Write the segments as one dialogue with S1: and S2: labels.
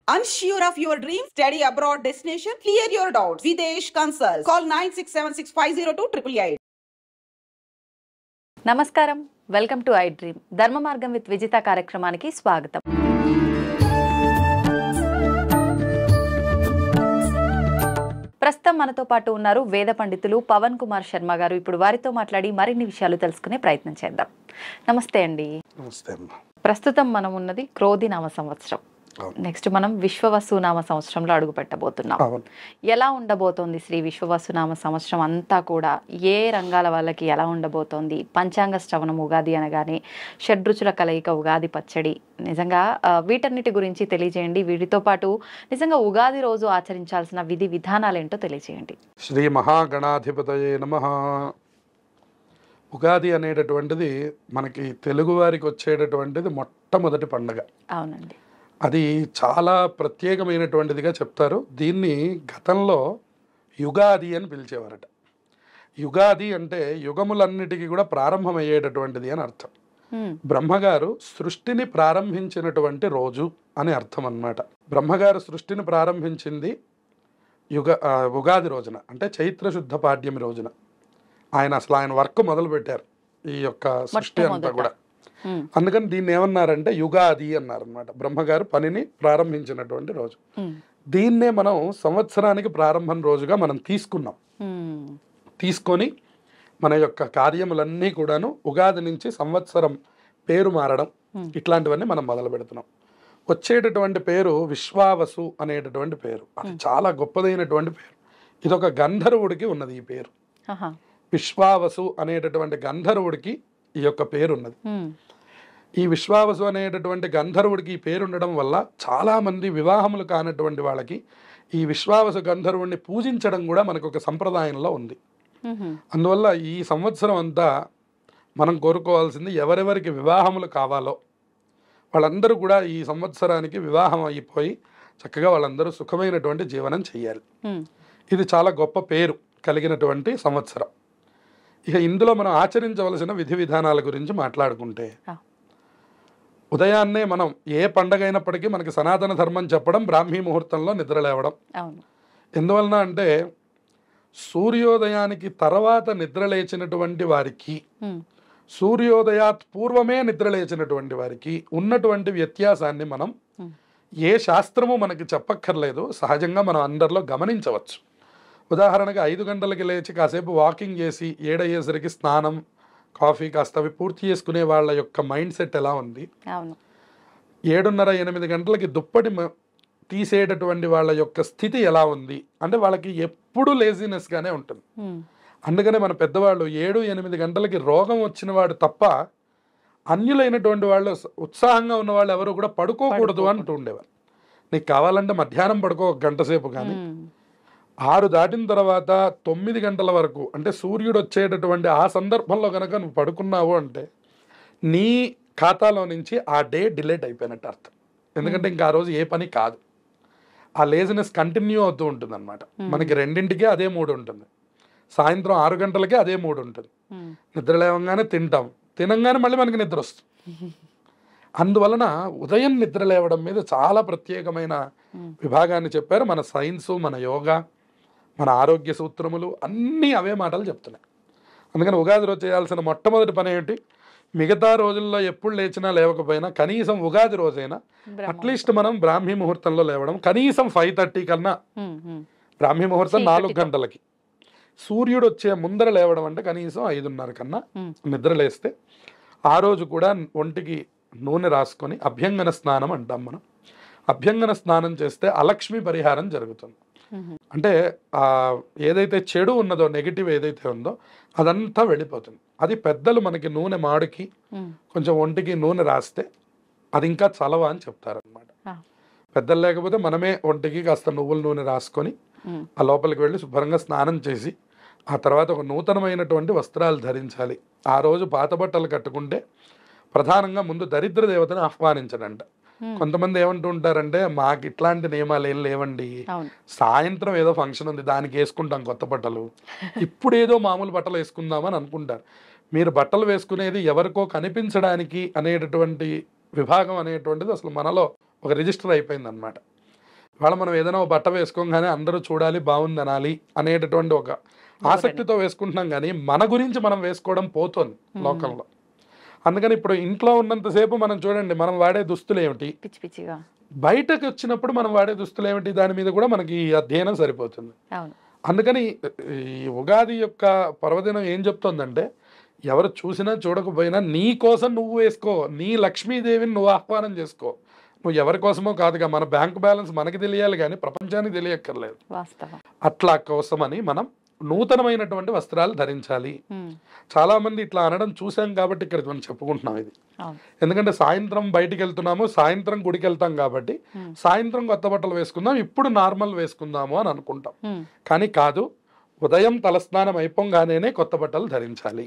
S1: Unsure of your dream? Study abroad destination? Clear your doubts. Videsh Consult. Call 9676502888.
S2: నమస్కారం, welcome to I dream. ధర్మ మార్గం with Vijitha కార్యక్రమానికి స్వాగతం. ప్రస్తుతం మనతో పాటు ఉన్నారు వేద పండితులు పవన్ కుమార్ శర్మ గారు. ఇప్పుడు వారితో మాట్లాడి మరిన్ని విషయాలు తెలుసుకునే ప్రయత్నం చేద్దాం. నమస్తే అండి.
S3: నమస్తే.
S2: ప్రస్తుతం మనం ఉన్నది క్రోధి నామ సంవత్సరం. నెక్స్ట్ మనం విశ్వవసునామ సంవత్సరంలో అడుగు పెట్టబోతున్నాం. ఎలా ఉండబోతోంది శ్రీ విశ్వవసునామ సంవత్సరం అంతా కూడా? ఏ రంగాల వాళ్ళకి ఎలా ఉండబోతోంది? పంచాంగ శ్రవణం ఉగాది అనగానే షడ్రుచుల కలయిక ఉగాది పచ్చడి, నిజంగా వీటన్నిటి గురించి తెలియజేయండి. వీటితో పాటు నిజంగా ఉగాది రోజు ఆచరించాల్సిన విధి విధానాలు ఏంటో తెలియజేయండి.
S3: శ్రీ మహాగణాధిపతయే నమః. ఉగాది అనేటటువంటిది మనకి తెలుగువారికి వచ్చేటటువంటిది మొట్టమొదటి పండుగ.
S2: అవునండి.
S3: అది చాలా ప్రత్యేకమైనటువంటిదిగా చెప్తారు. దీన్ని గతంలో యుగాది అని పిలిచేవారట. యుగాది అంటే యుగములన్నిటికీ కూడా ప్రారంభమయ్యేటటువంటిది అని అర్థం. బ్రహ్మగారు సృష్టిని ప్రారంభించినటువంటి రోజు అని అర్థం అన్నమాట. బ్రహ్మగారు సృష్టిని ప్రారంభించింది ఉగాది రోజున, అంటే చైత్రశుద్ధ పాడ్యమి రోజున. ఆయన వర్క్ మొదలు పెట్టారు ఈ యొక్క సృష్టి అంతా కూడా. అందుకని దీన్ని ఏమన్నారంటే యుగాది అన్నారనమాట. బ్రహ్మగారు పనిని ప్రారంభించినటువంటి రోజు. దీన్నే మనం సంవత్సరానికి ప్రారంభం రోజుగా మనం తీసుకొని మన యొక్క కార్యములన్నీ కూడాను ఉగాది నుంచి సంవత్సరం పేరు మారడం ఇట్లాంటివన్నీ మనం మొదలు పెడుతున్నాం. వచ్చేటటువంటి పేరు విశ్వావసు అనేటటువంటి పేరు. అది చాలా గొప్పదైనటువంటి పేరు. ఇదొక గంధర్వుడికి ఉన్నది ఈ పేరు. విశ్వావసు అనేటటువంటి గంధర్వుడికి ఈ యొక్క పేరు ఉన్నది. ఈ విశ్వావసు అనేటటువంటి గంధర్వుడికి ఈ పేరు ఉండడం వల్ల చాలామంది వివాహములు కానటువంటి వాళ్ళకి ఈ విశ్వావసు గంధర్వుడిని పూజించడం కూడా మనకు ఒక సంప్రదాయంలో ఉంది. అందువల్ల ఈ సంవత్సరం అంతా మనం కోరుకోవాల్సింది, ఎవరెవరికి వివాహములు కావాలో వాళ్ళందరూ కూడా ఈ సంవత్సరానికి వివాహం అయిపోయి చక్కగా వాళ్ళందరూ సుఖమైనటువంటి జీవనం చేయాలి. ఇది చాలా గొప్ప పేరు కలిగినటువంటి సంవత్సరం. ఇక ఇందులో మనం ఆచరించవలసిన విధి విధానాల గురించి మాట్లాడుకుంటే, ఉదయాన్నే మనం ఏ పండగ అయినప్పటికీ మనకి సనాతన ధర్మం చెప్పడం బ్రాహ్మీ ముహూర్తంలో నిద్ర లేవడం. ఎందువలన అంటే సూర్యోదయానికి తర్వాత నిద్ర లేచినటువంటి వారికి, సూర్యోదయాత్ పూర్వమే నిద్ర లేచినటువంటి వారికి ఉన్నటువంటి వ్యత్యాసాన్ని మనం ఏ శాస్త్రము మనకి చెప్పక్కర్లేదు, సహజంగా మనం అందరిలో గమనించవచ్చు. ఉదాహరణగా 5 గంటలకి లేచి కాసేపు వాకింగ్ చేసి 7 అయ్యేసరికి స్నానం కాఫీ కాస్త అవి పూర్తి చేసుకునే వాళ్ళ యొక్క మైండ్ సెట్ ఎలా ఉంది, 7:30 8 గంటలకి దుప్పటి తీసేటటువంటి వాళ్ళ యొక్క స్థితి ఎలా ఉంది అంటే వాళ్ళకి ఎప్పుడూ లేజినెస్గానే ఉంటుంది. అందుకనే మన పెద్దవాళ్ళు 7 8 గంటలకి రోగం వచ్చిన వాడు తప్ప అన్యులైనటువంటి వాళ్ళు, ఉత్సాహంగా ఉన్న వాళ్ళు ఎవరు కూడా పడుకోకూడదు అంటూ ఉండేవారు. నీకు కావాలంటే మధ్యాహ్నం పడుకో 1 గంట సేపు, కానీ 6 దాటిన తర్వాత 9 గంటల వరకు, అంటే సూర్యుడు వచ్చేటటువంటి ఆ సందర్భంలో కనుక నువ్వు పడుకున్నావు అంటే నీ ఖాతాలో నుంచి ఆ డే డిలేట్ అయిపోయినట్టు అర్థం. ఎందుకంటే ఇంకా ఆ రోజు ఏ పని కాదు. ఆ లేజినెస్ కంటిన్యూ అవుతూ ఉంటుంది అనమాట. మనకి 2ంటికే అదే మూడు ఉంటుంది, సాయంత్రం 6 గంటలకే అదే మూడు ఉంటుంది. నిద్ర లేవగానే తింటాం, తినంగానే మళ్ళీ మనకి నిద్ర వస్తుంది. అందువలన ఉదయం నిద్ర లేవడం మీద చాలా ప్రత్యేకమైన విభాగాన్ని చెప్పారు. మన సైన్సు, మన యోగా, మన ఆరోగ్య సూత్రములు అన్నీ అవే మాటలు చెప్తున్నాయి. అందుకని ఉగాది రోజు చేయాల్సిన మొట్టమొదటి పని ఏంటి? మిగతా రోజుల్లో ఎప్పుడు లేచినా లేవకపోయినా కనీసం ఉగాది రోజైనా అట్లీస్ట్ మనం బ్రాహ్మీ ముహూర్తంలో లేవడం. కనీసం 5:30 కన్నా, బ్రాహ్మీ ముహూర్తం 4 గంటలకి, సూర్యుడు వచ్చే ముందర లేవడం అంటే కనీసం 5:30 కన్నా నిద్ర లేస్తే ఆ రోజు కూడా ఒంటికి నూనె రాసుకొని అభ్యంగన స్నానం అంటాం మనం. అభ్యంగన స్నానం చేస్తే అలక్ష్మి పరిహారం జరుగుతుంది. అంటే ఏదైతే చెడు ఉన్నదో, నెగిటివ్ ఏదైతే ఉందో అదంతా వెళ్ళిపోతుంది. అది పెద్దలు మనకి నూనె మాడికి కొంచెం ఒంటికి నూనె రాస్తే అది ఇంకా చలవ అని చెప్తారనమాట. పెద్దలు లేకపోతే మనమే ఒంటికి కాస్త నువ్వుల నూనె రాసుకొని ఆ లోపలికి వెళ్ళి శుభ్రంగా స్నానం చేసి ఆ తర్వాత ఒక నూతనమైనటువంటి వస్త్రాలు ధరించాలి. ఆ రోజు పాత బట్టలు కట్టుకుంటే ప్రధానంగా ముందు దరిద్ర దేవతను ఆహ్వానించడంట. కొంతమంది ఏమంటూ ఉంటారంటే, మాకు ఇట్లాంటి నియమాలు ఏం లేవండి, సాయంత్రం ఏదో ఫంక్షన్ ఉంది దానికి వేసుకుంటాం కొత్త బట్టలు, ఇప్పుడు ఏదో మామూలు బట్టలు వేసుకుందామని అనుకుంటారు. మీరు బట్టలు వేసుకునేది ఎవరికో కనిపించడానికి అనేటటువంటి విభాగం అనేటువంటిది అసలు మనలో ఒక రిజిస్టర్ అయిపోయింది అనమాట. ఇవాళ మనం ఏదైనా ఒక బట్ట వేసుకోగానే అందరూ చూడాలి, బాగుంది అనాలి అనేటటువంటి ఒక ఆసక్తితో వేసుకుంటున్నాం, కానీ మన గురించి మనం వేసుకోవడం పోతుంది లోకంలో. అందుకని ఇప్పుడు ఇంట్లో ఉన్నంతసేపు మనం చూడండి, మనం వాడే దుస్తులు ఏమిటి,
S2: పిచ్చి పిచ్చిగా,
S3: బయటకు వచ్చినప్పుడు మనం వాడే దుస్తులు ఏమిటి, దాని మీద కూడా మనకి ఈ అధ్యయనం సరిపోతుంది.
S2: అవును.
S3: అందుకని ఈ ఉగాది యొక్క పర్వదినం ఏం చెప్తోందంటే, ఎవరు చూసినా చూడకపోయినా నీ కోసం నువ్వు వేసుకో, నీ లక్ష్మీదేవిని నువ్వు ఆహ్వానం చేసుకో. నువ్వు ఎవరి కోసమో కాదుగా, మన బ్యాంక్ బ్యాలెన్స్ మనకి తెలియాలి కానీ ప్రపంచానికి తెలియక్కర్లేదు.
S2: వాస్తవం.
S3: అట్లా కోసమని మనం నూతనమైనటువంటి వస్త్రాలు ధరించాలి. చాలా మంది ఇట్లా అనడం చూసాం కాబట్టి ఇక్కడ మనం చెప్పుకుంటున్నాం ఇది. ఎందుకంటే సాయంత్రం బయటికి వెళ్తున్నాము, సాయంత్రం గుడికి వెళ్తాం కాబట్టి సాయంత్రం కొత్త బట్టలు వేసుకుందాం, ఇప్పుడు నార్మల్ వేసుకుందాము అని అనుకుంటాం. కానీ కాదు, ఉదయం తలస్నానం అయిపోగానే కొత్త బట్టలు ధరించాలి.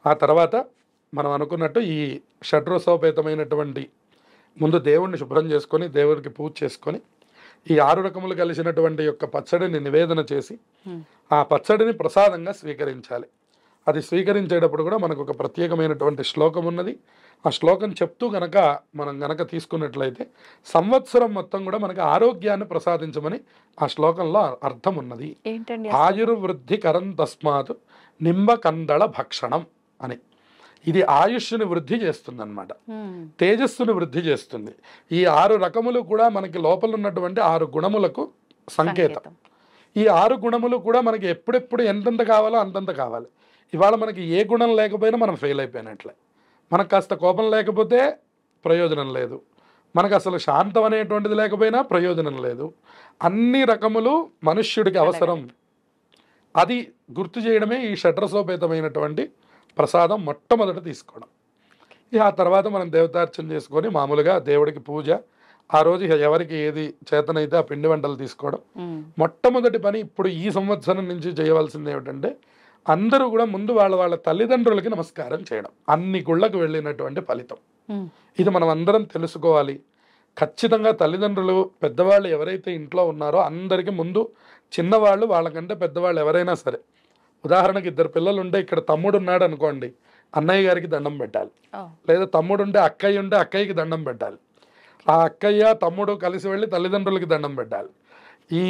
S3: ఆ తర్వాత మనం అనుకున్నట్టు ఈ షడ్రసోపేతమైనటువంటి ముందు దేవుణ్ణి శుభ్రం చేసుకొని దేవుడికి పూజ చేసుకొని ఈ 6 రకములు కలిసినటువంటి యొక్క పచ్చడిని నివేదన చేసి ఆ పచ్చడిని ప్రసాదంగా స్వీకరించాలి. అది స్వీకరించేటప్పుడు కూడా మనకు ఒక ప్రత్యేకమైనటువంటి శ్లోకం ఉన్నది. ఆ శ్లోకం చెప్తూ గనక మనం గనక తీసుకున్నట్లయితే సంవత్సరం మొత్తం కూడా మనకి ఆరోగ్యాన్ని ప్రసాదించమని ఆ శ్లోకంలో అర్థం ఉన్నది. ఆయుర్వృద్ధి కరం తస్మాత్ నింబకందళ భక్షణం అని. ఇది ఆయుష్ని వృద్ధి చేస్తుంది అన్నమాట, తేజస్సుని వృద్ధి చేస్తుంది. ఈ 6 రకములు కూడా మనకి లోపల ఉన్నటువంటి 6 గుణములకు సంకేతం. ఈ 6 గుణములు కూడా మనకి ఎప్పుడెప్పుడు ఎంతెంత కావాలో అంతంత కావాలి. ఇవాళ మనకి ఏ గుణం లేకపోయినా మనం ఫెయిల్ అయిపోయినట్లే. మనకు కాస్త కోపం లేకపోతే ప్రయోజనం లేదు, మనకు అసలు శాంతం అనేటువంటిది లేకపోయినా ప్రయోజనం లేదు. అన్ని రకములు మనుష్యుడికి అవసరం. అది గుర్తు చేయడమే ఈ షడ్రసోపేతమైనటువంటి ప్రసాదం మొట్టమొదట తీసుకోవడం. ఆ తర్వాత మనం దేవతార్చన చేసుకొని మామూలుగా దేవుడికి పూజ, ఆ రోజు ఎవరికి ఏది చేతనైతే ఆ పిండి వంటలు తీసుకోవడం. మొట్టమొదటి పని ఇప్పుడు ఈ సంవత్సరం నుంచి చేయవలసింది ఏమిటంటే, అందరూ కూడా ముందు వాళ్ళ తల్లిదండ్రులకి నమస్కారం చేయడం. అన్ని గుళ్ళకు వెళ్ళినటువంటి ఫలితం ఇది మనం అందరం తెలుసుకోవాలి. ఖచ్చితంగా తల్లిదండ్రులు పెద్దవాళ్ళు ఎవరైతే ఇంట్లో ఉన్నారో అందరికీ ముందు చిన్నవాళ్ళు వాళ్ళకంటే పెద్దవాళ్ళు ఎవరైనా సరే, ఉదాహరణకి 2 పిల్లలు ఉంటే ఇక్కడ తమ్ముడు ఉన్నాడు అనుకోండి, అన్నయ్య గారికి దండం పెట్టాలి. లేదా తమ్ముడు ఉంటే అక్కయ్య ఉంటే అక్కయ్యకి దండం పెట్టాలి. ఆ అక్కయ్య తమ్ముడు కలిసి వెళ్ళి తల్లిదండ్రులకి దండం పెట్టాలి. ఈ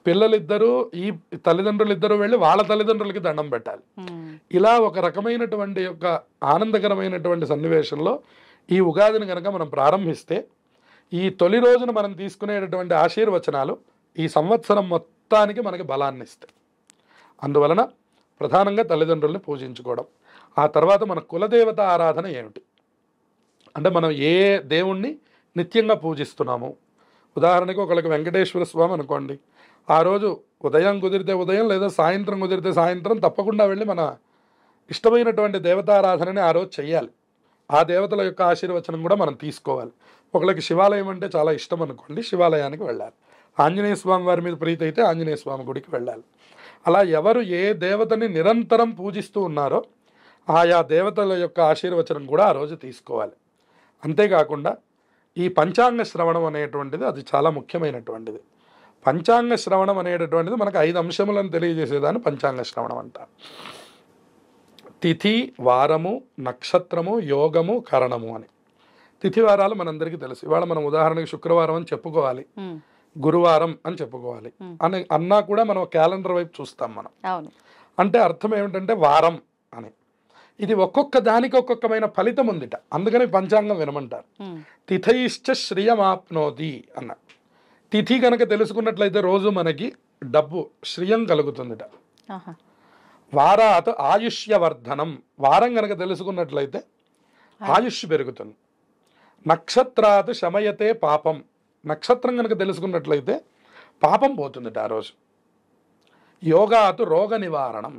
S3: పిల్లలిద్దరూ ఈ తల్లిదండ్రులిద్దరూ వెళ్ళి వాళ్ళ తల్లిదండ్రులకి దండం పెట్టాలి. ఇలా ఒక రకమైనటువంటి యొక్క ఆనందకరమైనటువంటి సన్నివేశంలో ఈ ఉగాదిని కనుక మనం ప్రారంభిస్తే, ఈ తొలి రోజున మనం తీసుకునేటటువంటి ఆశీర్వచనాలు ఈ సంవత్సరం మొత్తానికి మనకి బలాన్ని ఇస్తాయి. అందువలన ప్రధానంగా తల్లిదండ్రుల్ని పూజించుకోవడం. ఆ తర్వాత మన కులదేవత ఆరాధన ఏమిటి అంటే, మనం ఏ దేవుణ్ణి నిత్యంగా పూజిస్తున్నాము. ఉదాహరణకి ఒకళ్ళకి వెంకటేశ్వర స్వామి అనుకోండి, ఆ రోజు ఉదయం కుదిరితే ఉదయం లేదా సాయంత్రం కుదిరితే సాయంత్రం తప్పకుండా వెళ్ళి మన ఇష్టమైనటువంటి దేవతారాధనని ఆ రోజు చెయ్యాలి. ఆ దేవతల యొక్క ఆశీర్వచనం కూడా మనం తీసుకోవాలి. ఒకళ్ళకి శివాలయం అంటే చాలా ఇష్టం అనుకోండి, శివాలయానికి వెళ్ళాలి. ఆంజనేయ స్వామి వారి మీద ప్రీతి అయితే ఆంజనేయ స్వామి గుడికి వెళ్ళాలి. అలా ఎవరు ఏ దేవతని నిరంతరం పూజిస్తూ ఉన్నారో ఆయా దేవతల యొక్క ఆశీర్వచనం కూడా ఆ రోజు తీసుకోవాలి. అంతేకాకుండా ఈ పంచాంగ శ్రవణం అనేటువంటిది అది చాలా ముఖ్యమైనటువంటిది. పంచాంగ శ్రవణం అనేటటువంటిది మనకు 5 అంశములను తెలియజేసేదాన్ని పంచాంగ శ్రవణం అంటారు. తిథి, వారము, నక్షత్రము, యోగము, కరణము అని. తిథి వారాలు మనందరికీ తెలుసు. ఇవాళ మనం ఉదాహరణకి శుక్రవారం అని చెప్పుకోవాలి, గురువారం అని చెప్పుకోవాలి అని అన్నా కూడా మనం క్యాలెండర్ వైపు చూస్తాం మనం. అంటే అర్థం ఏమిటంటే వారం అని. ఇది ఒక్కొక్క దానికి ఒక్కొక్కమైన ఫలితం ఉందిట. అందుకని పంచాంగం వినమంటారు. తిథైశ్చ శ్రియమాప్నోతి అన్న. తిథి కనుక తెలుసుకున్నట్లయితే రోజు మనకి డబ్బు శ్రియం కలుగుతుందిట. వారాత్ ఆయుష్యవర్ధనం, వారం కనుక తెలుసుకున్నట్లయితే ఆయుష్ పెరుగుతుంది. నక్షత్రాత్ శమయతే పాపం, నక్షత్రం కనుక తెలుసుకున్నట్లయితే పాపం పోతుందిట ఆ రోజు. యోగాత్ రోగ నివారణం,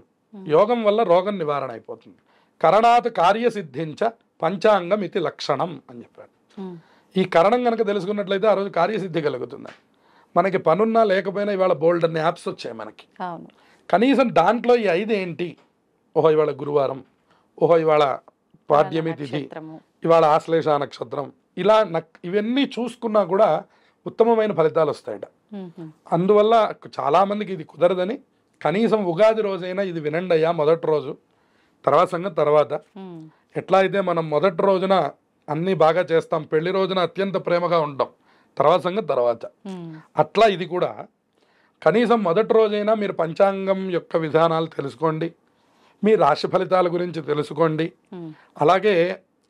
S3: యోగం వల్ల రోగం నివారణ అయిపోతుంది. కరణాత్ కార్యసిద్ధించ పంచాంగం ఇది లక్షణం అని చెప్పాడు. ఈ కరణం కనుక తెలుసుకున్నట్లయితే ఆ రోజు కార్యసిద్ధి కలుగుతుంది. మనకి పనున్నా లేకపోయినా ఇవాళ బోల్డ్ అన్ని యాప్స్ వచ్చాయి మనకి. కనీసం దాంట్లో ఈ 5 ఏంటి, ఓహో ఇవాళ గురువారం, ఓహో ఇవాళ పాడ్యమి తిథి, ఇవాళ ఆశ్లేష నక్షత్రం, ఇలా ఇవన్నీ చూసుకున్నా కూడా ఉత్తమమైన ఫలితాలు వస్తాయట. అందువల్ల చాలామందికి ఇది కుదరదని కనీసం ఉగాది రోజైనా ఇది వినండి అయ్యా మొదటి రోజు, తర్వాత సంగతి తర్వాత. ఎట్లా అయితే మనం మొదటి రోజున అన్నీ బాగా చేస్తాం, పెళ్లి రోజున అత్యంత ప్రేమగా ఉంటాం, తర్వాత సంగతి తర్వాత. అట్లా ఇది కూడా కనీసం మొదటి రోజైనా మీరు పంచాంగం యొక్క విధానాలు తెలుసుకోండి, మీ రాశి ఫలితాల గురించి తెలుసుకోండి. అలాగే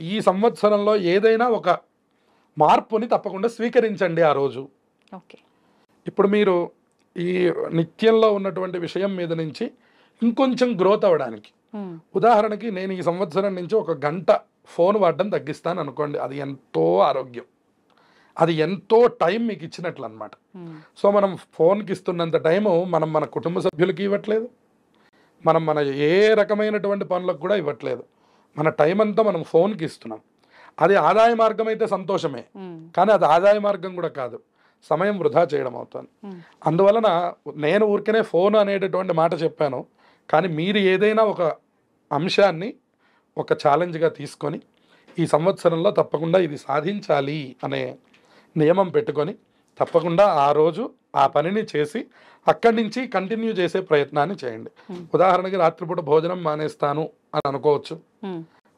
S3: ఈ సంవత్సరంలో ఏదైనా ఒక మార్పుని తప్పకుండా స్వీకరించండి ఆ రోజు. ఇప్పుడు మీరు ఈ నిత్యంలో ఉన్నటువంటి విషయం మీద నుంచి ఇంకొంచెం గ్రోత్ అవ్వడానికి, ఉదాహరణకి నేను ఈ సంవత్సరం నుంచి 1 గంట ఫోన్ వాడడం తగ్గిస్తాను అనుకోండి, అది ఎంతో ఆరోగ్యం, అది ఎంతో టైం మీకు ఇచ్చినట్లు అనమాట. సో మనం ఫోన్కి ఇస్తున్నంత టైము మనం మన కుటుంబ సభ్యులకి ఇవ్వట్లేదు, మనం మన ఏ రకమైనటువంటి పనులకు కూడా ఇవ్వట్లేదు. మన టైం అంతా మనం ఫోన్కి ఇస్తున్నాం. అది ఆదాయ మార్గం అయితే సంతోషమే, కానీ అది ఆదాయ మార్గం కూడా కాదు, సమయం వృధా చేయడం అవుతుంది. అందువలన నేను ఊరికనే ఫోన్ అనేటటువంటి మాట చెప్పాను, కానీ మీరు ఏదైనా ఒక అంశాన్ని ఒక ఛాలెంజ్గా తీసుకొని ఈ సంవత్సరంలో తప్పకుండా ఇది సాధించాలి అనే నియమం పెట్టుకొని తప్పకుండా ఆ రోజు ఆ పనిని చేసి అక్కడి నుంచి కంటిన్యూ చేసే ప్రయత్నాన్ని చేయండి. ఉదాహరణకి రాత్రిపూట భోజనం మానేస్తాను అని అనుకోవచ్చు,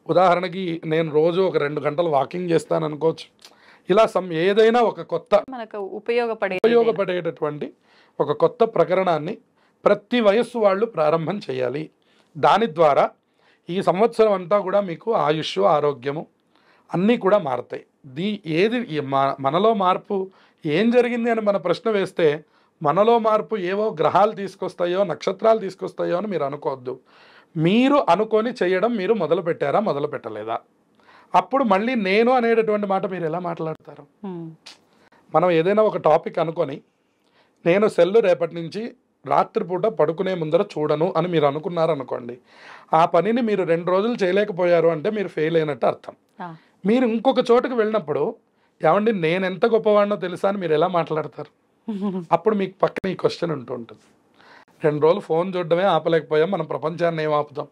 S3: ఉదాహరణకి నేను రోజు ఒక 2 గంటలు వాకింగ్ చేస్తాను అనుకోవచ్చు. ఇలా ఏదైనా ఒక కొత్త ఉపయోగపడేటటువంటి ఒక కొత్త ప్రకరణాన్ని ప్రతి వయస్సు వాళ్ళు ప్రారంభం చేయాలి. దాని ద్వారా ఈ సంవత్సరం అంతా కూడా మీకు ఆయుష్, ఆరోగ్యము అన్నీ కూడా మారుతాయి. మనలో మార్పు ఏం జరిగింది అని మన ప్రశ్న వేస్తే, మనలో మార్పు ఏవో గ్రహాలు తీసుకొస్తాయో, నక్షత్రాలు తీసుకొస్తాయో అని మీరు అనుకోవద్దు. మీరు అనుకొని చేయడం మీరు మొదలు పెట్టారా, మొదలు పెట్టలేదా? అప్పుడు మళ్ళీ నేను అనేటటువంటి మాట మీరు ఎలా మాట్లాడతారు? మనం ఏదైనా ఒక టాపిక్ అనుకొని నేను సెల్లు రేపటి నుంచి రాత్రిపూట పడుకునే ముందర చూడను అని మీరు అనుకున్నారనుకోండి, ఆ పనిని మీరు 2 రోజులు చేయలేకపోయారు అంటే మీరు ఫెయిల్ అయినట్టు అర్థం. మీరు ఇంకొక చోటుకు వెళ్ళినప్పుడు, ఏమండి నేను ఎంత గొప్పవాడినో తెలుసా అని మీరు ఎలా మాట్లాడతారు? అప్పుడు మీకు పక్కన ఈ క్వశ్చన్ ఉంటుంది. 2 రోజులు ఫోన్ చూడడమే ఆపలేకపోయాం, మనం ప్రపంచాన్ని ఏం ఆపుతాం?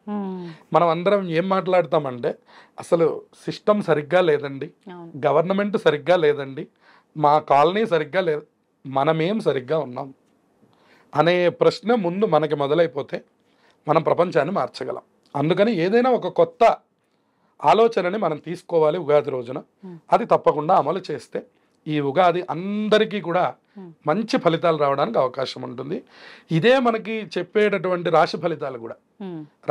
S3: మనం అందరం ఏం మాట్లాడతామంటే, అసలు సిస్టమ్ సరిగ్గా లేదండి, గవర్నమెంట్ సరిగ్గా లేదండి, మా కాలనీ సరిగ్గా లేదు, మనమేం సరిగ్గా ఉన్నాం అనే ప్రశ్న ముందు మనకి మొదలైపోతే మనం ప్రపంచాన్ని మార్చగలం. అందుకని ఏదైనా ఒక కొత్త ఆలోచనని మనం తీసుకోవాలి ఉగాది రోజున. అది తప్పకుండా అమలు చేస్తే ఈ ఉగాది అందరికీ కూడా మంచి ఫలితాలు రావడానికి అవకాశం ఉంటుంది. ఇదే మనకి చెప్పేటటువంటి రాశి ఫలితాలు కూడా.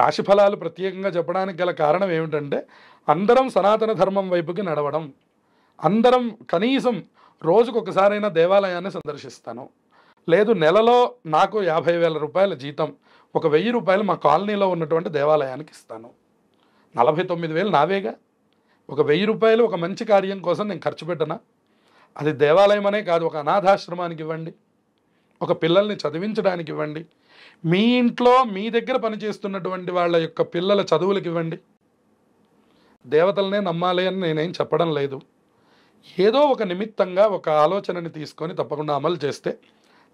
S3: రాశి ఫలాలు ప్రత్యేకంగా చెప్పడానికి గల కారణం ఏమిటంటే, అందరం సనాతన ధర్మం వైపుకి నడవడం, అందరం కనీసం రోజుకొకసారైనా దేవాలయాన్ని సందర్శిస్తాను, లేదు నెలలో నాకు 50,000 రూపాయల జీతం, 1,000 రూపాయలు మా కాలనీలో ఉన్నటువంటి దేవాలయానికి ఇస్తాను, 49,000 నావేగా, 1,000 రూపాయలు ఒక మంచి కార్యం కోసం నేను ఖర్చు పెట్టనా? అది దేవాలయం అనే కాదు, ఒక అనాథాశ్రమానికి ఇవ్వండి, ఒక పిల్లల్ని చదివించడానికి ఇవ్వండి, మీ ఇంట్లో మీ దగ్గర పనిచేస్తున్నటువంటి వాళ్ళ యొక్క పిల్లల చదువులకు ఇవ్వండి. దేవతలనే నమ్మాలి అని నేనేం చెప్పడం లేదు. ఏదో ఒక నిమిత్తంగా ఒక ఆలోచనని తీసుకొని తప్పకుండా అమలు చేస్తే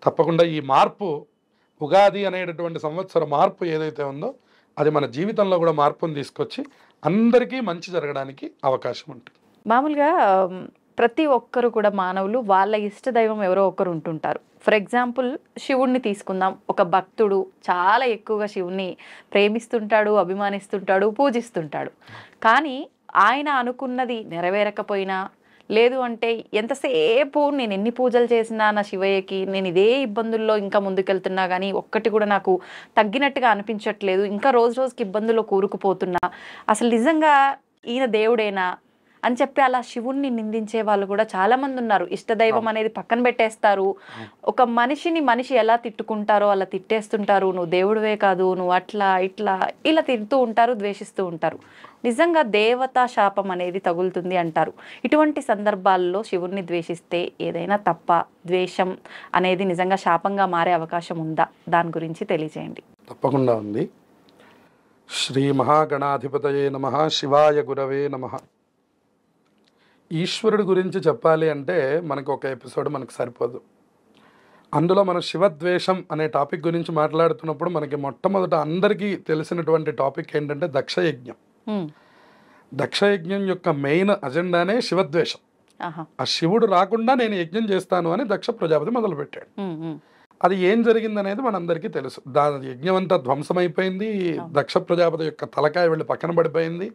S3: తప్పకుండా ఈ మార్పు, ఉగాది అనేటటువంటి సంవత్సర మార్పు ఏదైతే ఉందో అది మన జీవితంలో కూడా మార్పును తీసుకొచ్చి అందరికీ మంచి జరగడానికి అవకాశం ఉంటుంది.
S2: మామూలుగా ప్రతి ఒక్కరు కూడా మానవులు వాళ్ళ ఇష్ట దైవం ఎవరో ఒకరు ఉంటుంటారు. ఫర్ ఎగ్జాంపుల్ శివుణ్ణి తీసుకుందాం. ఒక భక్తుడు చాలా ఎక్కువగా శివుణ్ణి ప్రేమిస్తుంటాడు, అభిమానిస్తుంటాడు, పూజిస్తుంటాడు. కానీ ఆయన అనుకున్నది నెరవేరకపోయినా, లేదు అంటే ఎంతసేపు నేను ఎన్ని పూజలు చేసినా నా శివయ్యకి, నేను ఇదే ఇబ్బందుల్లో ఇంకా ముందుకెళ్తున్నా కానీ ఒక్కటి కూడా నాకు తగ్గినట్టుగా అనిపించట్లేదు, ఇంకా రోజు రోజుకి ఇబ్బందుల్లో కూరుకుపోతున్నా, అసలు నిజంగా ఈయన దేవుడేనా అని చెప్పి అలా శివుణ్ణి నిందించే వాళ్ళు కూడా చాలా మంది ఉన్నారు. ఇష్టదైవం అనేది పక్కన పెట్టేస్తారు. ఒక మనిషిని మనిషి ఎలా తిట్టుకుంటారో అలా తిట్టేస్తుంటారు. నువ్వు దేవుడివే కాదు, నువ్వు అట్లా ఇట్లా ఇలా తిడుతూ ఉంటారు, ద్వేషిస్తూ ఉంటారు. నిజంగా దేవతా శాపం అనేది తగులుతుంది అంటారు. ఇటువంటి సందర్భాల్లో శివుణ్ణి ద్వేషిస్తే ఏదైనా తప్ప, ద్వేషం అనేది నిజంగా శాపంగా మారే అవకాశం ఉందా? దాని గురించి తెలియజేయండి.
S3: తప్పకుండా ఉంది. శ్రీ మహాగణాధిపతయే నమః, శివాయ గురవే నమః. ఈశ్వరుడి గురించి చెప్పాలి అంటే మనకు ఒక ఎపిసోడ్ మనకు సరిపోదు. అందులో మనం శివద్వేషం అనే టాపిక్ గురించి మాట్లాడుతున్నప్పుడు మనకి మొట్టమొదట అందరికీ తెలిసినటువంటి టాపిక్ ఏంటంటే దక్షయజ్ఞం. దక్షయజ్ఞం యొక్క మెయిన్ అజెండానే శివద్వేషం. ఆ శివుడు రాకుండా నేను యజ్ఞం చేస్తాను అని దక్ష ప్రజాపతి మొదలుపెట్టాడు. అది ఏం జరిగిందనేది మనందరికీ తెలుసు. దాని యజ్ఞం అంతా ధ్వంసమైపోయింది. దక్ష ప్రజాపతి యొక్క తలకాయ వెళ్ళి పక్కన పడిపోయింది.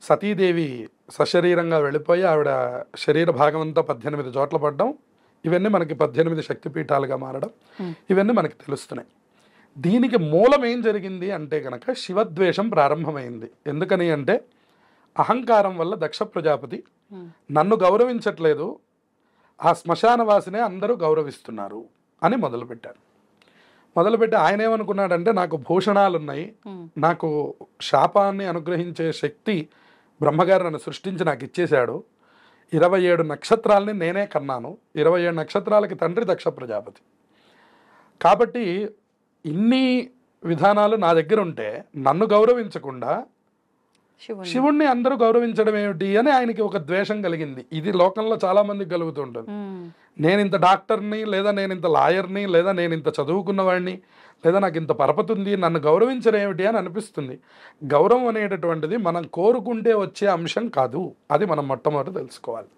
S3: సతీదేవి సశరీరంగా వెళ్ళిపోయి ఆవిడ శరీర భాగం అంతా 18 చోట్ల పడడం, ఇవన్నీ మనకి 18 శక్తిపీఠాలుగా మారడం, ఇవన్నీ మనకి తెలుస్తున్నాయి. దీనికి మూలం ఏం జరిగింది అంటే కనుక శివద్వేషం ప్రారంభమైంది. ఎందుకని అంటే అహంకారం వల్ల దక్ష ప్రజాపతి నన్ను గౌరవించట్లేదు, ఆ శ్మశానవాసినే అందరూ గౌరవిస్తున్నారు అని మొదలుపెట్టారు. మొదలుపెట్టి ఆయన ఏమనుకున్నాడంటే నాకు భూషణాలు ఉన్నాయి, నాకు శాపాన్ని అనుగ్రహించే శక్తి బ్రహ్మగారు నన్ను సృష్టించి నాకు ఇచ్చేశాడు, 27 నక్షత్రాలని నేనే కన్నాను, 27 నక్షత్రాలకి తండ్రి దక్ష ప్రజాపతి, కాబట్టి ఇన్ని విధానాలు నా దగ్గర ఉంటే నన్ను గౌరవించకుండా శివుణ్ణి అందరూ గౌరవించడం ఏమిటి అని ఆయనకి ఒక ద్వేషం కలిగింది. ఇది లోకంలో చాలా మందికి కలుగుతూ ఉంటుంది. నేను ఇంత డాక్టర్ని, లేదా నేను ఇంత లాయర్ని, లేదా నేను ఇంత చదువుకున్నవాడిని, లేదా నాకు ఇంత పరపతి ఉంది, నన్ను గౌరవించడం ఏమిటి అని అనిపిస్తుంది. గౌరవం అనేటటువంటిది మనం కోరుకుంటే వచ్చే అంశం కాదు, అది మనం మొట్టమొదటి తెలుసుకోవాలి.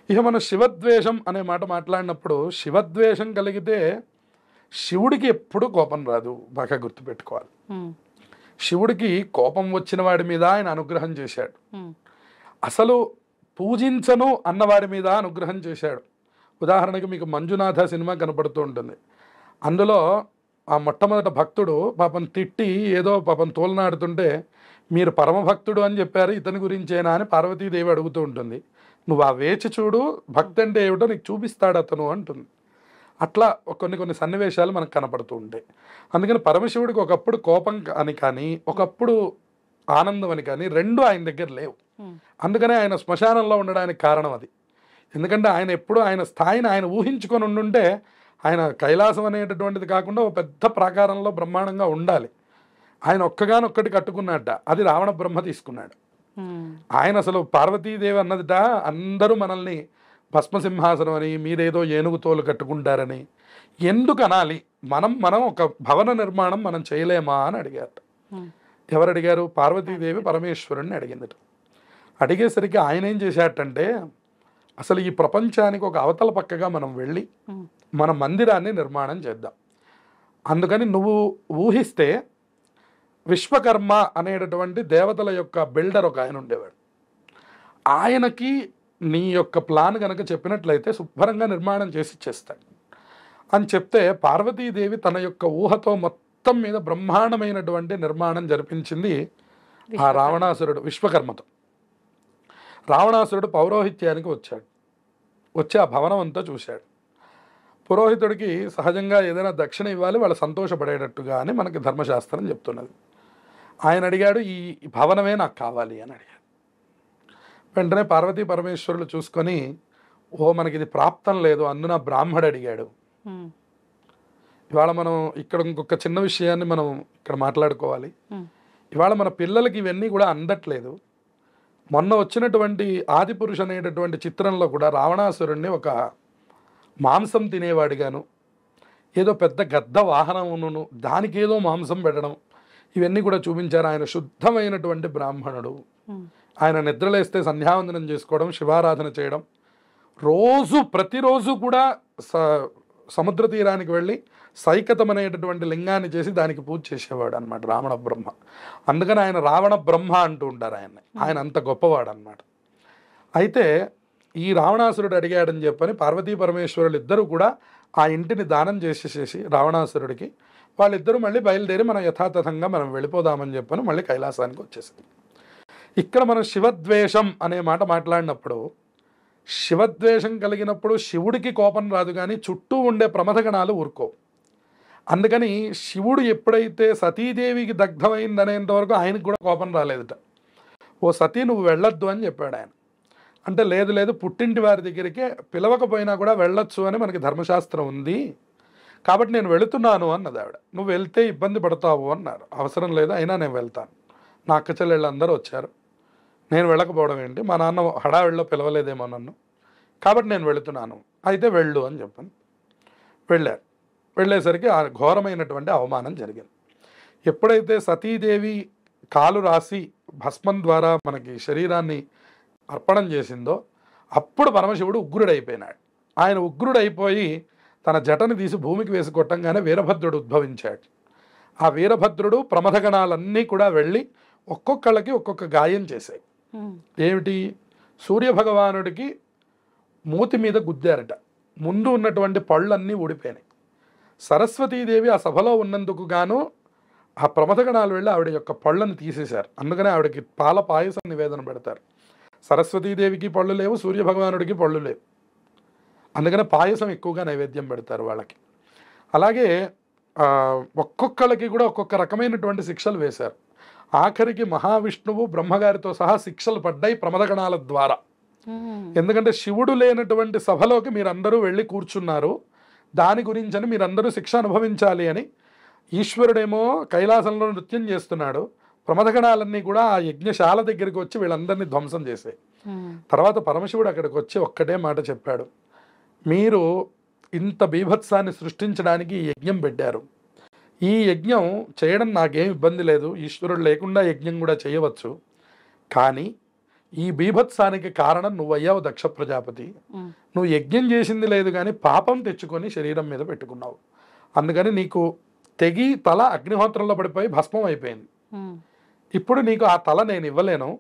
S3: ఇక మనం శివద్వేషం అనే మాట మాట్లాడినప్పుడు, శివద్వేషం కలిగితే శివుడికి ఎప్పుడూ కోపం రాదు, బాగా గుర్తుపెట్టుకోవాలి. శివుడికి కోపం వచ్చిన వాడి మీద ఆయన అనుగ్రహం చేశాడు, అసలు పూజించను అన్నవాడి మీద అనుగ్రహం చేశాడు. ఉదాహరణకి మీకు మంజునాథ సినిమా కనపడుతూ ఉంటుంది. అందులో ఆ మొట్టమొదటి భక్తుడు పాపం తిట్టి ఏదో పాపం తోలనాడుతుంటే, మీరు పరమభక్తుడు అని చెప్పారు, ఇతని గురించేనా అని పార్వతీదేవి అడుగుతూ ఉంటుంది. నువ్వు ఆ వేచి చూడు, భక్తి అంటే ఏమిటో నీకు చూపిస్తాడు అతను అంటుంది. అట్లా కొన్ని సన్నివేశాలు మనకు కనపడుతూ ఉంటాయి. అందుకని పరమశివుడికి ఒకప్పుడు కోపం అని కానీ, ఒకప్పుడు ఆనందం అని కానీ, రెండు ఆయన దగ్గర లేవు. అందుకనే ఆయన శ్మశానంలో ఉండడానికి కారణం అది. ఎందుకంటే ఆయన ఎప్పుడు ఆయన స్థాయిని ఆయన ఊహించుకొని ఉండుంటే, ఆయన కైలాసం అనేటటువంటిది కాకుండా ఒక పెద్ద ప్రాకారంలో బ్రహ్మాండంగా ఉండాలి. ఆయన ఒక్కగానొక్కటి కట్టుకున్నట్ట, అది రావణ బ్రహ్మ తీసుకున్నాడు. ఆయన అసలు పార్వతీదేవి అన్నదిట, అందరూ మనల్ని భస్మసింహాసనం అని, మీరేదో ఏనుగు తోలు కట్టుకుంటారని ఎందుకు అనాలి, మనం ఒక భవన నిర్మాణం మనం చేయలేమా అని అడిగారు. ఎవరు అడిగారు? పార్వతీదేవి పరమేశ్వరుణ్ణి అడిగిందట. అడిగేసరికి ఆయన ఏం చేశాటంటే, అసలు ఈ ప్రపంచానికి ఒక అవతల పక్కగా మనం వెళ్ళి మన మందిరాన్ని నిర్మాణం చేద్దాం. అందుకని నువ్వు ఊహిస్తే విశ్వకర్మ అనేటటువంటి దేవతల యొక్క బిల్డర్ ఒక ఆయన ఉండేవాడు. ఆయనకి నీ యొక్క ప్లాన్ కనుక చెప్పినట్లయితే శుభ్రంగా నిర్మాణం చేసి ఇచ్చేస్తాడు అని చెప్తే, పార్వతీదేవి తన యొక్క ఊహతో మొత్తం మీద బ్రహ్మాండమైనటువంటి నిర్మాణం జరిపించింది ఆ రావణాసురుడు విశ్వకర్మతో. రావణాసురుడు పౌరోహిత్యానికి వచ్చి ఆ భవనం అంతా చూశాడు. పురోహితుడికి సహజంగా ఏదైనా దక్షిణ ఇవ్వాలి, వాళ్ళు సంతోషపడేటట్టుగా అని మనకి ధర్మశాస్త్రం చెప్తున్నది. ఆయన అడిగాడు, ఈ భవనమే నాకు కావాలి అని అడిగాడు. వెంటనే పార్వతీ పరమేశ్వరులు చూసుకొని, ఓ మనకి ఇది ప్రాప్తం లేదు, అందున బ్రాహ్మడు అడిగాడు. ఇవాళ మనం ఇక్కడ ఇంకొక చిన్న విషయాన్ని మనం ఇక్కడ మాట్లాడుకోవాలి. ఇవాళ మన పిల్లలకి ఇవన్నీ కూడా అందట్లేదు. మొన్న వచ్చినటువంటి ఆదిపురుషు అనేటటువంటి చిత్రంలో కూడా రావణాసురుణ్ణి ఒక మాంసం తినేవాడిగాను, ఏదో పెద్ద గద్ద వాహనమును దానికి ఏదో మాంసం పెట్టడం, ఇవన్నీ కూడా చూపించారు. ఆయన శుద్ధమైనటువంటి బ్రాహ్మణుడు. ఆయన నిద్రలేస్తే సంధ్యావందనం చేసుకోవడం, శివారాధన చేయడం, ప్రతిరోజు కూడా సముద్ర తీరానికి వెళ్ళి సైకతం అనేటటువంటి లింగాన్ని చేసి దానికి పూజ చేసేవాడు అనమాట రావణ బ్రహ్మ. అందుకని ఆయన రావణ బ్రహ్మ అంటూ ఉంటారు ఆయన్ని. ఆయన అంత గొప్పవాడు అనమాట. అయితే ఈ రావణాసురుడు అడిగాడని చెప్పని పార్వతీ పరమేశ్వరులు ఇద్దరు కూడా ఆ ఇంటిని దానం చేసేసేసి రావణాసురుడికి, వాళ్ళిద్దరూ మళ్ళీ బయలుదేరి మనం యథాతథంగా మనం వెళ్ళిపోదామని చెప్పని మళ్ళీ కైలాసానికి వచ్చేసింది. ఇక్కడ మనం శివద్వేషం అనే మాట మాట్లాడినప్పుడు, శివద్వేషం కలిగినప్పుడు శివుడికి కోపం రాదు, కానీ చుట్టూ ఉండే ప్రమథగణాలు ఊరుకో. అందుకని శివుడు ఎప్పుడైతే సతీదేవికి దగ్ధమైందనేంత వరకు ఆయనకు కూడా కోపం రాలేదుట. ఓ సతీ నువ్వు వెళ్ళొద్దు అని చెప్పాడు ఆయన. అంటే లేదు పుట్టింటి వారి దగ్గరికి పిలవకపోయినా కూడా వెళ్ళొచ్చు అని మనకి ధర్మశాస్త్రం ఉంది, కాబట్టి నేను వెళుతున్నాను అన్నది ఆవిడ. నువ్వు వెళ్తే ఇబ్బంది పడతావు అన్నారు. అవసరం లేదు, అయినా నేను వెళ్తాను, నా అక్క చెల్లెళ్ళు అందరూ వచ్చారు, నేను వెళ్ళకపోవడం ఏంటి, మా నాన్న హడావిడిలో పిలవలేదేమో నన్ను, కాబట్టి నేను వెళుతున్నాను, అయితే వెళ్ళు అని చెప్పాను. వెళ్ళారు. వెళ్ళేసరికి ఆ ఘోరమైనటువంటి అవమానం జరిగింది. ఎప్పుడైతే సతీదేవి కాలు రాసి భస్మం ద్వారా మనకి శరీరాన్ని అర్పణం చేసిందో, అప్పుడు పరమశివుడు ఉగ్రుడైపోయినాడు. ఆయన ఉగ్రుడైపోయి తన జటని తీసి భూమికి వేసి కొట్టంగానే వీరభద్రుడు ఉద్భవించాడు. ఆ వీరభద్రుడు ప్రమథగణాలన్నీ కూడా వెళ్ళి ఒక్కొక్కళ్ళకి ఒక్కొక్క గాయం చేశాయి. ఏమిటి? సూర్యభగవానుడికి మూతి మీద గుద్దారట, ముందు ఉన్నటువంటి పళ్ళన్నీ ఊడిపోయినాయి. సరస్వతీదేవి ఆ సభలో ఉన్నందుకు గాను ఆ ప్రమథగణాలు వెళ్ళి ఆవిడ యొక్క పళ్ళను తీసేశారు. అందుకనే ఆవిడకి పాల పాయసం నివేదన పెడతారు. సరస్వతీదేవికి పళ్ళు లేవు, సూర్యభగవానుడికి పళ్ళు లేవు, అందుకనే పాయసం ఎక్కువగా నైవేద్యం పెడతారు వాళ్ళకి. అలాగే ఒక్కొక్కళ్ళకి కూడా ఒక్కొక్క రకమైనటువంటి శిక్షలు వేశారు. ఆఖరికి మహావిష్ణువు బ్రహ్మగారితో సహా శిక్షలు పడ్డాయి ప్రమథగణాల ద్వారా. ఎందుకంటే శివుడు లేనటువంటి సభలోకి మీరందరూ వెళ్ళి కూర్చున్నారు, దాని గురించని మీరందరూ శిక్ష అనుభవించాలి అని ఈశ్వరుడేమో కైలాసంలో నృత్యం చేస్తున్నాడు, ప్రమథగణాలన్నీ కూడా ఆ యజ్ఞశాల దగ్గరికి వచ్చి వీళ్ళందరినీ ధ్వంసం చేశాయి. తర్వాత పరమశివుడు అక్కడికి వచ్చి ఒక్కటే మాట చెప్పాడు, మీరు ఇంత బీభత్సాన్ని సృష్టించడానికి ఈ యజ్ఞం పెట్టారు, ఈ యజ్ఞం చేయడం నాకేం ఇబ్బంది లేదు, ఈశ్వరుడు లేకుండా యజ్ఞం కూడా చేయవచ్చు, కానీ ఈ బీభత్సానికి కారణం నువ్వయ్యావు దక్ష ప్రజాపతి. నువ్వు యజ్ఞం చేసింది లేదు కానీ పాపం తెచ్చుకొని శరీరం మీద పెట్టుకున్నావు, అందుకని నీకు తెగి తల అగ్నిహోత్రంలో పడిపోయి భస్మం అయిపోయింది. ఇప్పుడు నీకు ఆ తల నేను ఇవ్వలేను,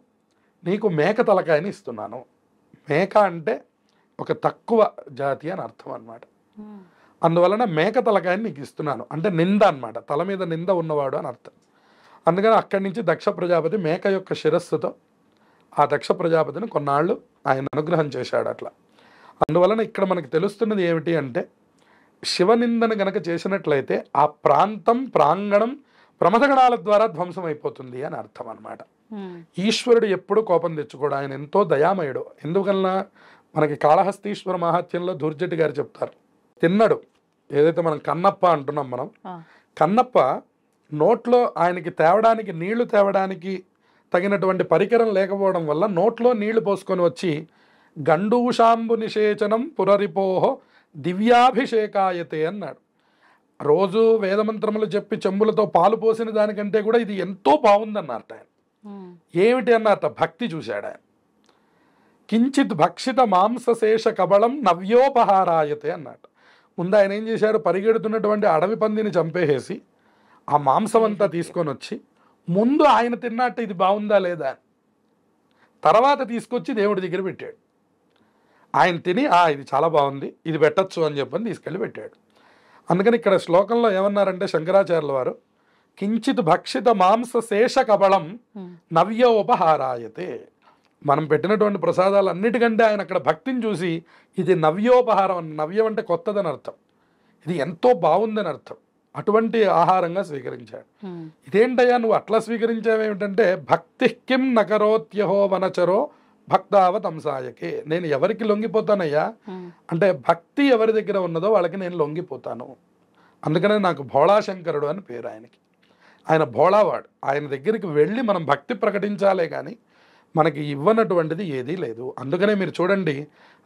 S3: నీకు మేక తలకాయని ఇస్తున్నాను. మేక అంటే ఒక తక్కువ జాతి అని అర్థం అన్నమాట. అందువలన మేక తలకాయని నీకు ఇస్తున్నాను అంటే నింద అన్నమాట, తల మీద నింద ఉన్నవాడు అని అర్థం. అందుకని అక్కడి నుంచి దక్ష ప్రజాపతి మేక యొక్క శిరస్సుతో ఆ దక్ష ప్రజాపతిని కొన్నాళ్ళు ఆయన అనుగ్రహం చేశాడు అట్లా. అందువలన ఇక్కడ మనకి తెలుస్తున్నది ఏమిటి అంటే, శివనిందను గనక చేసినట్లయితే ఆ ప్రాంతం ప్రాంగణం ప్రమథగణాల ద్వారా ధ్వంసం అయిపోతుంది అని అర్థం అన్నమాట. ఈశ్వరుడు ఎప్పుడు కోపం తెచ్చుకోడు, ఆయన ఎంతో దయామయుడు. ఎందుకన్నా మనకి కాళహస్తీశ్వర మహాత్యంలో ధూర్జటి గారు చెప్తారు, తిన్నడు ఏదైతే మనం కన్నప్ప అంటున్నాం, మనం కన్నప్ప నోట్లో ఆయనకి తేవడానికి నీళ్లు తేవడానికి తగినటువంటి పరికరం లేకపోవడం వల్ల నోట్లో నీళ్లు పోసుకొని వచ్చి గండూషాంబు నిషేచనం పురరిపోహో దివ్యాభిషేకాయతే అన్నాడు. రోజు వేదమంత్రములు చెప్పి చెంబులతో పాలు పోసిన దానికంటే కూడా ఇది ఎంతో బాగుందన్నట్ట ఆయన. ఏమిటి అన్నట్ట? భక్తి చూశాడు ఆయన. కించిత్ భక్షిత మాంసశేష కబళం నవ్యోపహారాయతే అన్నట్టు. ముందు ఆయన ఏం చేశాడు, పరిగెడుతున్నటువంటి అడవి పందిని చంపేసి ఆ మాంసం అంతా తీసుకొని వచ్చి ముందు ఆయన తిన్నట్టు ఇది బాగుందా లేదా అని తర్వాత తీసుకొచ్చి దేవుడి దగ్గర పెట్టాడు. ఆయన తిని ఇది చాలా బాగుంది, ఇది పెట్టచ్చు అని చెప్పని తీసుకెళ్ళి పెట్టాడు. అందుకని ఇక్కడ శ్లోకంలో ఏమన్నారంటే శంకరాచార్యుల వారు, కించిత్ భక్షిత మాంసశేష కబళం నవ్యోపహారాయతే. మనం పెట్టినటువంటి ప్రసాదాలు అన్నిటికంటే ఆయన అక్కడ భక్తిని చూసి ఇది నవ్యోపహారం, నవ్యం అంటే కొత్తదని అర్థం, ఇది ఎంతో బాగుందని అర్థం, అటువంటి ఆహారంగా స్వీకరించాడు. ఇదేంటయ్యా నువ్వు అట్లా స్వీకరించావేమిటంటే, భక్తి కిం నకరోత్యహో వనచరో భక్తావతంసాయకే. నేను ఎవరికి లొంగిపోతానయ్యా అంటే, భక్తి ఎవరి దగ్గర ఉన్నదో వాళ్ళకి నేను లొంగిపోతాను. అందుకనే నాకు భోళాశంకరుడు అని పేరు ఆయనకి. ఆయన భోళావాడు. ఆయన దగ్గరికి వెళ్ళి మనం భక్తి ప్రకటించాలే కానీ మనకి ఇవ్వనటువంటిది ఏదీ లేదు. అందుకనే మీరు చూడండి,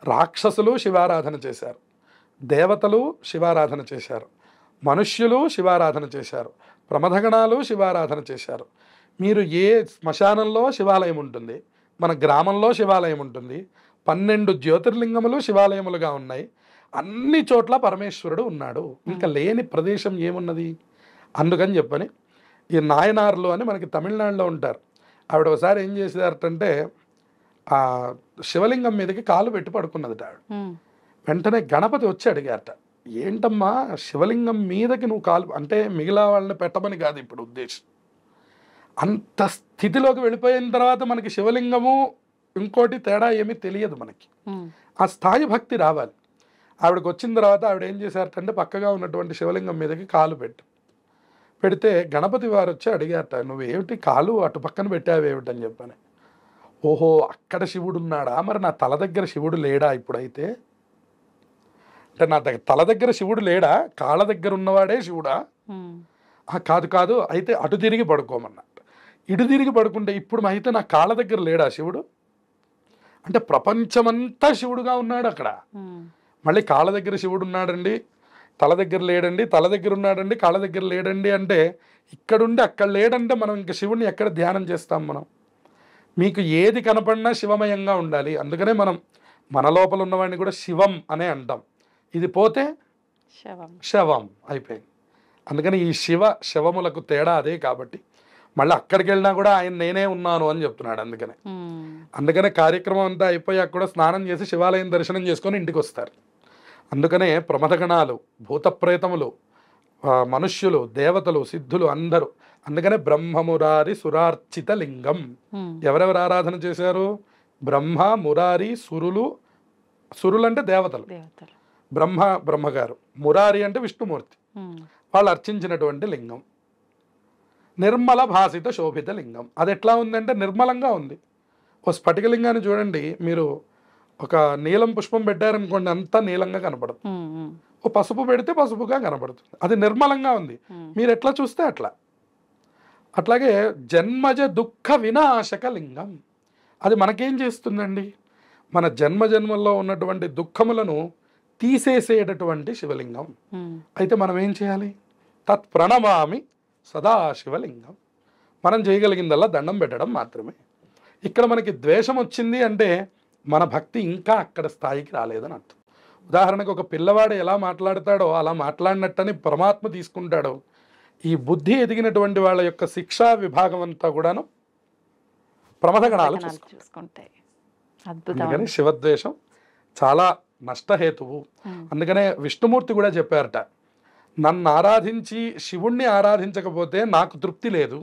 S3: రాక్షసులు శివారాధన చేశారు, దేవతలు శివారాధన చేశారు, మనుష్యులు శివారాధన చేశారు, ప్రమథగణాలు శివారాధన చేశారు. మీరు ఏ శ్మశానంలో శివాలయం ఉంటుంది, మన గ్రామంలో శివాలయం ఉంటుంది, 12 జ్యోతిర్లింగములు శివాలయములుగా ఉన్నాయి, అన్ని చోట్ల పరమేశ్వరుడు ఉన్నాడు, ఇంకా లేని ప్రదేశం ఏమున్నది? అందుకని చెప్పని ఈ నాయనార్లు అని మనకి తమిళనాడులో ఉంటారు. ఆవిడ ఒకసారి ఏం చేసేదారంటే, ఆ శివలింగం మీదకి కాలు పెట్టి పడుకున్నదట ఆవిడ. వెంటనే గణపతి వచ్చి అడిగారట, ఏంటమ్మా శివలింగం మీదకి నువ్వు కాలు అంటే మిగిలిన వాళ్ళని పెట్టమని కాదు ఇప్పుడు ఉద్దేశం. అంత స్థితిలోకి వెళ్ళిపోయిన తర్వాత మనకి శివలింగము ఇంకోటి తేడా ఏమీ తెలియదు మనకి. ఆ స్థాయి భక్తి రావాలి. ఆవిడకి వచ్చిన తర్వాత ఆవిడ ఏం చేశారటంటే, పక్కగా ఉన్నటువంటి శివలింగం మీదకి కాలు పెడితే గణపతి వారు వచ్చి అడిగారట, నువ్వేమిటి కాలు అటు పక్కన పెట్టావేమిటని చెప్పని. ఓహో అక్కడ శివుడు ఉన్నాడా, మరి నా తల దగ్గర శివుడు లేడా ఇప్పుడైతే? అంటే నా తల దగ్గర శివుడు లేడా, కాళ్ళ దగ్గర ఉన్నవాడే శివుడా? కాదు అయితే అటు తిరిగి పడుకోమన్నట్టు. ఇటు తిరిగి పడుకుంటే ఇప్పుడు అయితే నా కాళ్ళ దగ్గర లేడా శివుడు? అంటే ప్రపంచమంతా శివుడుగా ఉన్నాడు అక్కడ. మళ్ళీ కాళ్ళ దగ్గర శివుడు ఉన్నాడండి, తల దగ్గర లేడండి, తల దగ్గర ఉన్నాడండి, కాళ్ళ దగ్గర లేడండి అంటే, ఇక్కడుండి అక్కడ లేడంటే మనం ఇంక శివుడిని ఎక్కడ ధ్యానం చేస్తాం మనం? మీకు ఏది కనపడినా శివమయంగా ఉండాలి. అందుకనే మనం మన లోపల ఉన్నవాడిని కూడా శివం అనే అంటాం. ఇది పోతే శవం అయిపోయింది. అందుకని ఈ శివములకు తేడా అదే. కాబట్టి మళ్ళీ అక్కడికి వెళ్ళినా కూడా ఆయన నేనే ఉన్నాను అని చెప్తున్నాడు. అందుకనే కార్యక్రమం అంతా అయిపోయాక కూడా స్నానం చేసి శివాలయం దర్శనం చేసుకొని ఇంటికి వస్తారు. అందుకనే ప్రమథగణాలు, భూతప్రేతములు, మనుష్యులు, దేవతలు, సిద్ధులు అందరూ. అందుకనే బ్రహ్మమురారి సురార్చిత లింగం. ఎవరెవరు ఆరాధన చేశారు? బ్రహ్మ, మురారి, సురులు. సురులు అంటే దేవతలు, బ్రహ్మగారు. మురారి అంటే విష్ణుమూర్తి. వాళ్ళు అర్చించినటువంటి లింగం. నిర్మల భాసిత శోభిత లింగం. అది ఎట్లా ఉందంటే నిర్మలంగా ఉంది. ఓ స్ఫటికలింగాన్ని చూడండి మీరు, ఒక నీలం పుష్పం పెట్టారనుకోండి అంతా నీలంగా కనపడుతుంది. ఓ పసుపు పెడితే పసుపుగా కనపడుతుంది. అది నిర్మలంగా ఉంది. మీరు ఎట్లా చూస్తే అట్లా. అట్లాగే జన్మజ దుఃఖ వినాశక లింగం. అది మనకేం చేస్తుందండి? మన జన్మల్లో ఉన్నటువంటి దుఃఖములను తీసేసేటటువంటి శివలింగం. అయితే మనం ఏం చేయాలి? తత్ ప్రణమామి సదాశివలింగం. మనం చేయగలిగిందల్లా దండం పెట్టడం మాత్రమే. ఇక్కడ మనకి ద్వేషం వచ్చింది అంటే మన భక్తి ఇంకా అక్కడ స్థాయికి రాలేదని అర్థం. ఉదాహరణకు ఒక పిల్లవాడు ఎలా మాట్లాడతాడో అలా మాట్లాడినట్టని పరమాత్మ తీసుకుంటాడో, ఈ బుద్ధి ఎదిగినటువంటి వాళ్ళ యొక్క శిక్షా విభాగం అంతా కూడాను ప్రమథగణాలు చూసుకుంటాయి. అందుకని శివద్వేషం చాలా నష్టహేతువు. అందుకనే విష్ణుమూర్తి కూడా చెప్పారట, నన్ను ఆరాధించి శివుణ్ణి ఆరాధించకపోతే నాకు తృప్తి లేదు.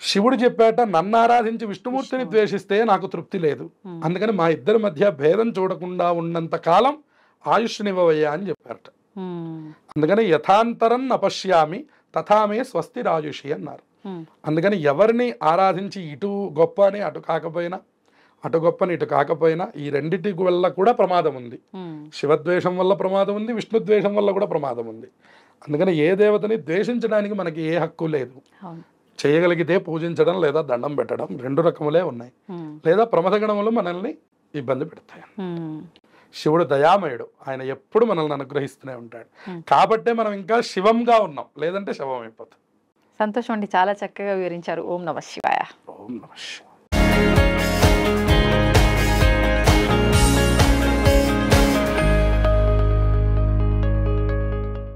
S3: శివుడు చెప్పాట, నన్ను ఆరాధించి విష్ణుమూర్తిని ద్వేషిస్తే నాకు తృప్తి లేదు. అందుకని మా ఇద్దరి మధ్య భేదం చూడకుండా ఉన్నంత కాలం ఆయుష్నివ్వవయ్యా అని చెప్పారట. అందుకని యథాంతరం అపశ్యామి తథామే స్వస్తి రాయుషి అన్నారు. అందుకని ఎవరిని ఆరాధించి ఇటు గొప్ప అని అటు కాకపోయినా, అటు గొప్పని ఇటు కాకపోయినా, ఈ రెండింటి వల్ల కూడా ప్రమాదం ఉంది. శివద్వేషం వల్ల ప్రమాదం ఉంది, విష్ణుద్వేషం వల్ల కూడా ప్రమాదం ఉంది. అందుకని ఏ దేవతని ద్వేషించడానికి మనకి ఏ హక్కు లేదు. చేయగలిగితే పూజించడం లేదా దండం పెట్టడం, రెండు రకములే ఉన్నాయి. లేదా ప్రమథగణములు మనల్ని ఇబ్బంది పెడతాయి. శివుడు దయామయుడు, ఆయన ఎప్పుడు మనల్ని అనుగ్రహిస్తూనే ఉంటాడు. కాబట్టే మనం ఇంకా శివంగా ఉన్నాం, లేదంటే శవం అయిపోతాం.
S2: సంతోషం అండి, చాలా చక్కగా వివరించారు. ఓం నమః శివాయ.
S3: ఓం నమః శివాయ.